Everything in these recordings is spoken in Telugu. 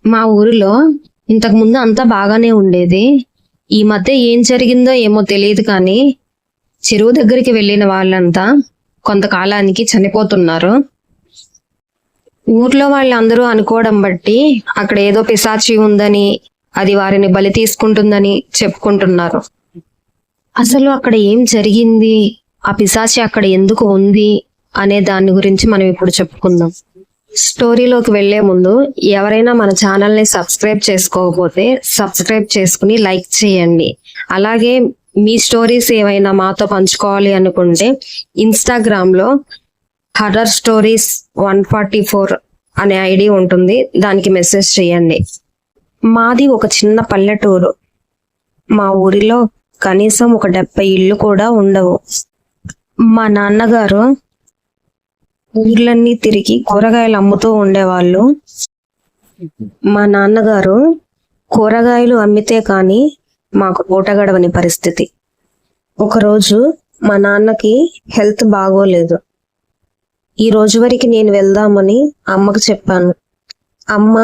మా ఊరిలో ఇంతకు ముందు అంతా బాగానే ఉండేది. ఈ మధ్య ఏం జరిగిందో ఏమో తెలియదు కానీ చెరువు దగ్గరికి వెళ్ళిన వాళ్ళంతా కొంతకాలానికి చనిపోతున్నారు. ఊర్లో వాళ్ళందరూ అనుకోవడం బట్టి అక్కడ ఏదో పిశాచి ఉందని, అది వారిని బలి తీసుకుంటుందని చెప్పుకుంటున్నారు. అసలు అక్కడ ఏం జరిగింది, ఆ పిశాచి అక్కడ ఎందుకు ఉంది అనే దాని గురించి మనం ఇప్పుడు చెప్పుకుందాం. స్టోరీలోకి వెళ్లే ముందు ఎవరైనా మన ఛానల్ని సబ్స్క్రైబ్ చేసుకోకపోతే సబ్స్క్రైబ్ చేసుకుని లైక్ చేయండి. అలాగే మీ స్టోరీస్ ఏవైనా మాతో పంచుకోవాలి అనుకుంటే ఇన్స్టాగ్రామ్లో హర్రర్ స్టోరీస్ 144 అనే ఐడి ఉంటుంది, దానికి మెసేజ్ చేయండి. మాది ఒక చిన్న పల్లెటూరు. మా ఊరిలో కనీసం ఒక 70 ఇళ్ళు కూడా ఉండవు. మా నాన్నగారు ఊర్లన్నీ తిరిగి కూరగాయలు అమ్ముతూ ఉండేవాళ్ళు. మా నాన్నగారు కూరగాయలు అమ్మితే కానీ మాకు పూట గడవని పరిస్థితి. ఒకరోజు మా నాన్నకి హెల్త్ బాగోలేదు. ఈ రోజు వరకు నేను వెళ్దామని అమ్మకు చెప్పాను. అమ్మ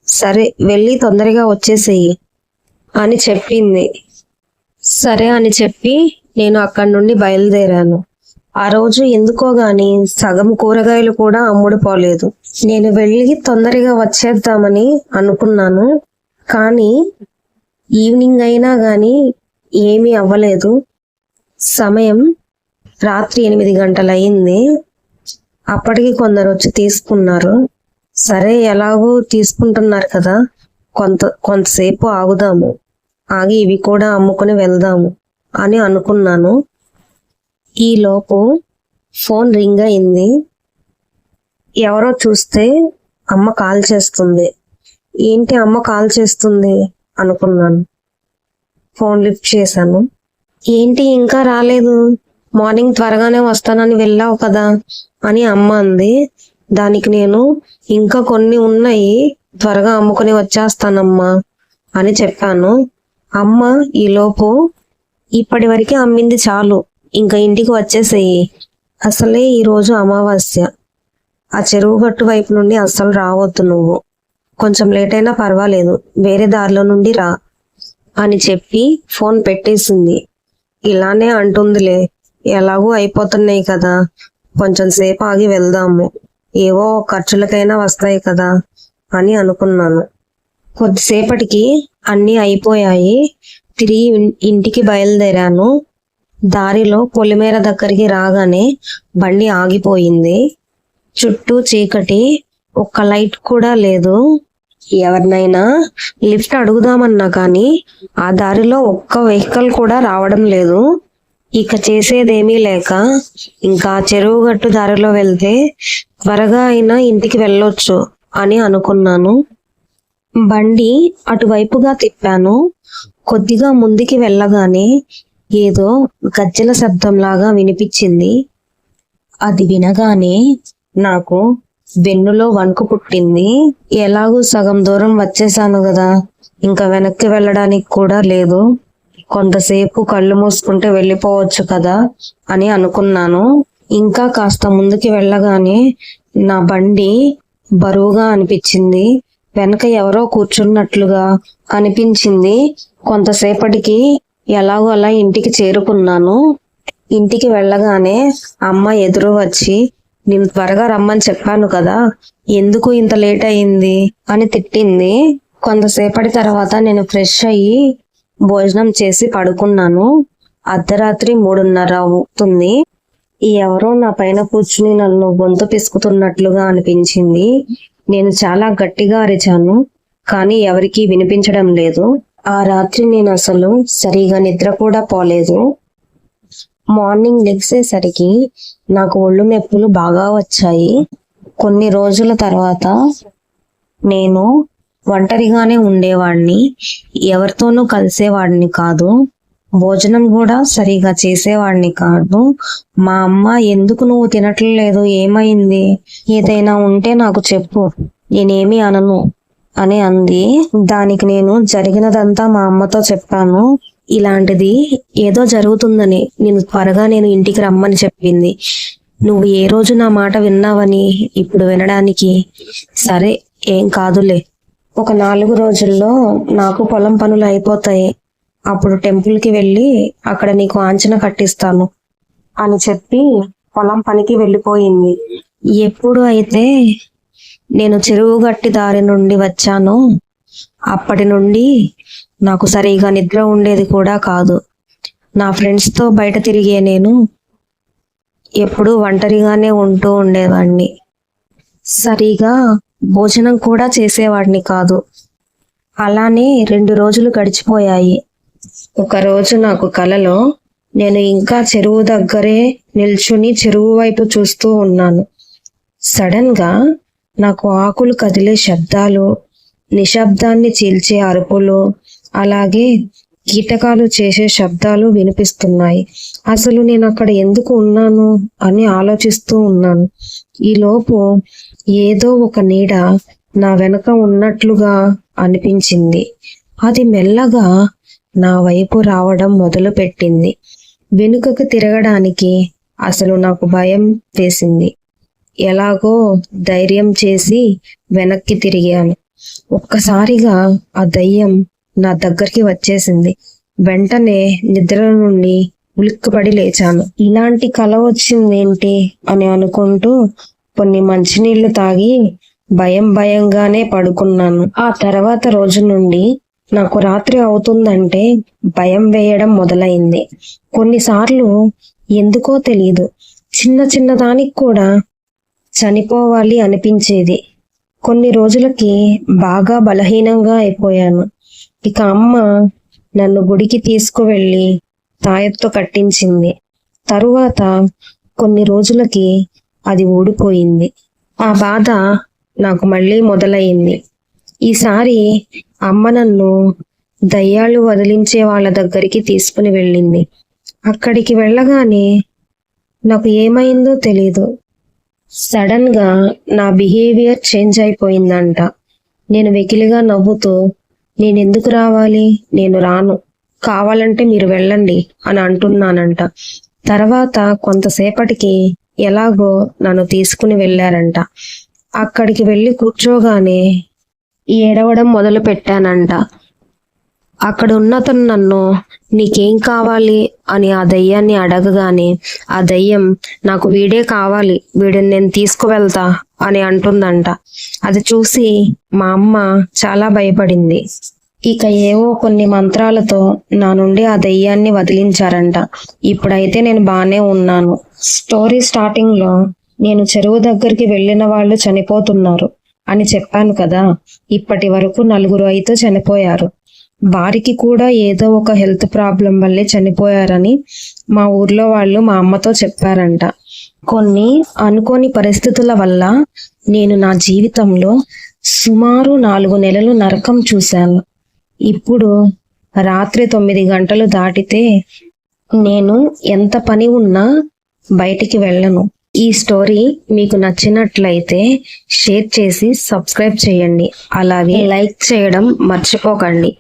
సరే వెళ్ళి తొందరగా వచ్చేసేయి అని చెప్పింది. సరే అని చెప్పి నేను అక్కడి నుండి బయలుదేరాను. ఆ రోజు ఎందుకో గాని సగం కూరగాయలు కూడా అమ్ముడుపోలేదు. నేను వెళ్ళి తొందరగా వచ్చేద్దామని అనుకున్నాను, కానీ ఈవినింగ్ అయినా గాని ఏమీ అవ్వలేదు. సమయం రాత్రి 8 గంటలయ్యింది. అప్పటికి కొందరు వచ్చి తీసుకున్నారు. సరే ఎలాగో తీసుకుంటున్నారు కదా, కొంతసేపు ఆగుదాము, ఆగి ఇవి కూడా అమ్ముకుని వెళ్దాము అని అనుకున్నాను. ఈలోపు ఫోన్ రింగ్ అయింది. ఎవరో చూస్తే అమ్మ కాల్ చేస్తుంది. ఏంటి అమ్మ కాల్ చేస్తుంది అనుకున్నాను. ఫోన్ లిఫ్ట్ చేశాను. ఏంటి ఇంకా రాలేదు, మార్నింగ్ త్వరగానే వస్తానని వెళ్ళావు కదా అని అమ్మ అంది. దానికి నేను ఇంకా కొన్ని ఉన్నాయి, త్వరగా అమ్ముకుని వచ్చేస్తానమ్మా అని చెప్పాను. అమ్మ ఈలోపు ఇప్పటి వరకు అమ్మింది చాలు, ఇంకా ఇంటికి వచ్చేసేయి, అసలే ఈరోజు అమావాస్య, ఆ చెరువు గట్టు వైపు నుండి అస్సలు రావద్దు, నువ్వు కొంచెం లేట్ అయినా పర్వాలేదు, వేరే దారిలో నుండి రా అని చెప్పి ఫోన్ పెట్టేసింది. ఇలానే అంటుందిలే, ఎలాగూ అయిపోతున్నాయి కదా, కొంచెం సేపు ఆగి వెళ్దాము, ఏవో ఖర్చులకైనా వస్తాయి కదా అని అనుకున్నాను. కొద్దిసేపటికి అన్నీ అయిపోయాయి. తిరిగి ఇంటికి బయలుదేరాను. దారిలో పొలిమేర దగ్గరికి రాగానే బండి ఆగిపోయింది. చుట్టూ చీకటి, ఒక్క లైట్ కూడా లేదు. ఎవరినైనా లిఫ్ట్ అడుగుదామన్నా కానీ ఆ దారిలో ఒక్క వెహికల్ కూడా రావడం లేదు. ఇక చేసేదేమీ లేక ఇంకా చెరువు గట్టు దారిలో వెళ్తే త్వరగా అయినా ఇంటికి వెళ్ళొచ్చు అని అనుకున్నాను. బండి అటువైపుగా తిప్పాను. కొద్దిగా ముందుకి వెళ్ళగానే ఏదో గజ్జల శబ్దంలాగా వినిపించింది. అది వినగానే నాకు వెన్నులో వణుకు పుట్టింది. ఎలాగూ సగం దూరం వచ్చేసాను కదా, ఇంకా వెనక్కి వెళ్ళడానికి కూడా లేదు, కొంతసేపు కళ్ళు మూసుకుంటే వెళ్ళిపోవచ్చు కదా అని అనుకున్నాను. ఇంకా కాస్త ముందుకి వెళ్ళగానే నా బండి బరువుగా అనిపించింది. వెనక ఎవరో కూర్చున్నట్లుగా అనిపించింది. కొంతసేపటికి ఎలాగో అలా ఇంటికి చేరుకున్నాను. ఇంటికి వెళ్ళగానే అమ్మ ఎదురు వచ్చి, నేను త్వరగా రమ్మని చెప్పాను కదా, ఎందుకు ఇంత లేట్ అయింది అని తిట్టింది. కొంతసేపటి తర్వాత నేను ఫ్రెష్ అయ్యి భోజనం చేసి పడుకున్నాను. అర్ధరాత్రి 3:30 అవుతుంది. ఎవరో నా పైన కూర్చుని నన్ను గొంతు పిసుకుతున్నట్లుగా అనిపించింది. నేను చాలా గట్టిగా అరిచాను, కానీ ఎవరికీ వినిపించడం లేదు. ఆ రాత్రి నేను అసలు సరిగా నిద్ర కూడా పోలేదు. మార్నింగ్ లెగిసేసరికి నాకు ఒళ్ళు నొప్పులు బాగా వచ్చాయి. కొన్ని రోజుల తర్వాత నేను ఒంటరిగానే ఉండేవాడిని, ఎవరితోనూ కలిసేవాడిని కాదు, భోజనం కూడా సరిగా చేసేవాడిని కాదు. మా అమ్మ, ఎందుకు నువ్వు తినట్లేదు, ఏమైంది, ఏదైనా ఉంటే నాకు చెప్పు, నేనేమి అనను అని అంది. దానికి నేను జరిగినదంతా మా అమ్మతో చెప్పాను. ఇలాంటిది ఏదో జరుగుతుందని నేను ఇంటికి రమ్మని చెప్పింది. నువ్వు ఏ రోజు నా మాట విన్నావని ఇప్పుడు వినడానికి, సరే ఏం కాదులే ఒక 4 రోజుల్లో నాకు పొలం పనులు అయిపోతాయి. అప్పుడు టెంపుల్కి వెళ్ళి అక్కడ నీకు ఆంచన కట్టిస్తాను అని చెప్పి పొలం పనికి వెళ్ళిపోయింది. ఎప్పుడు అయితే నేను చెరువు గట్టి దారి నుండి వచ్చానో అప్పటి నుండి నాకు సరిగా నిద్ర ఉండేది కూడా కాదు. నా ఫ్రెండ్స్తో బయట తిరిగే నేను ఎప్పుడూ ఒంటరిగానే ఉంటూ ఉండేవాడిని. సరిగా భోజనం కూడా చేసేవాడిని కాదు. అలానే 2 రోజులు గడిచిపోయాయి. ఒకరోజు నాకు కలలో నేను ఇంకా చెరువు దగ్గరే నిల్చుని చెరువు వైపు చూస్తూ ఉన్నాను. సడన్ గా నాకు ఆకులు కదిలే శబ్దాలు, నిశ్శబ్దాన్ని చీల్చే అరుపులు, అలాగే కీటకాలు చేసే శబ్దాలు వినిపిస్తున్నాయి. అసలు నేను అక్కడ ఎందుకు ఉన్నాను అని ఆలోచిస్తూ ఉన్నాను. ఈలోపు ఏదో ఒక నీడ నా వెనక ఉన్నట్లుగా అనిపించింది. అది మెల్లగా నా వైపు రావడం మొదలుపెట్టింది. వెనుకకు తిరగడానికి అసలు నాకు భయం వేసింది. ఎలాగో ధైర్యం చేసి వెనక్కి తిరిగాను. ఒక్కసారిగా ఆ దయ్యం నా దగ్గరికి వచ్చేసింది. వెంటనే నిద్ర నుండి ఉలిక్కిపడి లేచాను. ఇలాంటి కల వచ్చిందేంటి అని అనుకుంటూ కొన్ని మంచినీళ్లు తాగి భయంగానే పడుకున్నాను. ఆ తర్వాత రోజు నుండి నాకు రాత్రి అవుతుందంటే భయం వేయడం మొదలైంది. కొన్నిసార్లు ఎందుకో తెలియదు, చిన్న దానికి కూడా చనిపోవాలి అనిపించేది. కొన్ని రోజులకి బాగా బలహీనంగా అయిపోయాను. ఇక అమ్మ నన్ను గుడికి తీసుకువెళ్ళి తాయెత్తు కట్టించింది. తరువాత కొన్ని రోజులకి అది ఊడిపోయింది. ఆ బాధ నాకు మళ్ళీ మొదలైంది. ఈసారి అమ్మ నన్ను దయ్యాలు వదిలించే వాళ్ళ దగ్గరికి తీసుకుని వెళ్ళింది. అక్కడికి వెళ్ళగానే నాకు ఏమైందో తెలీదు. సడన్ గా నా బిహేవియర్ చేంజ్ అయిపోయిందంట. నేను వెకిలిగా నవ్వుతూ, నేనెందుకు రావాలి, నేను రాను, కావాలంటే మీరు వెళ్ళండి అని అంటున్నానంట. తర్వాత కొంతసేపటికి ఎలాగో నన్ను తీసుకుని వెళ్ళారంట. అక్కడికి వెళ్ళి కూర్చోగానే ఏడవడం మొదలు పెట్టానంట. అక్కడ ఉన్నతను నన్ను నీకేం కావాలి అని ఆ దయ్యాన్ని అడగగానే ఆ దయ్యం నాకు వీడే కావాలి, వీడిని నేను తీసుకువెళ్తా అని అంటుందంట. అది చూసి మా అమ్మ చాలా భయపడింది. ఇక ఏవో కొన్ని మంత్రాలతో నా నుండి ఆ దయ్యాన్ని వదిలించారంట. ఇప్పుడైతే నేను బానే ఉన్నాను. స్టోరీ స్టార్టింగ్ లో నేను చెరువు దగ్గరికి వెళ్ళిన వాళ్ళు చనిపోతున్నారు అని చెప్పాను కదా. ఇప్పటి వరకు 4 అయితే చనిపోయారు. వారికి కూడా ఏదో ఒక హెల్త్ ప్రాబ్లం వల్లే చనిపోయారని మా ఊర్లో వాళ్ళు మా అమ్మతో చెప్పారంట. కొన్ని అనుకోని పరిస్థితుల వల్ల నేను నా జీవితంలో సుమారు 4 నెలలు నరకం చూశాను. ఇప్పుడు రాత్రి 9 గంటలు దాటితే నేను ఎంత పని ఉన్నా బయటికి వెళ్ళను. ఈ స్టోరీ మీకు నచ్చినట్లయితే షేర్ చేసి సబ్స్క్రైబ్ చేయండి. అలాగే లైక్ చేయడం మర్చిపోకండి.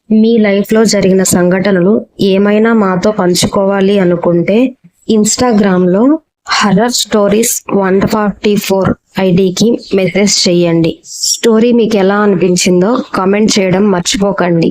మీ లైఫ్లో జరిగిన సంఘటనలు ఏమైనా మాతో పంచుకోవాలి అనుకుంటే ఇన్స్టాగ్రామ్లో హర్రర్ స్టోరీస్ 144 ఐడికి మెసేజ్ చేయండి. స్టోరీ మీకు ఎలా అనిపించిందో కామెంట్ చేయడం మర్చిపోకండి.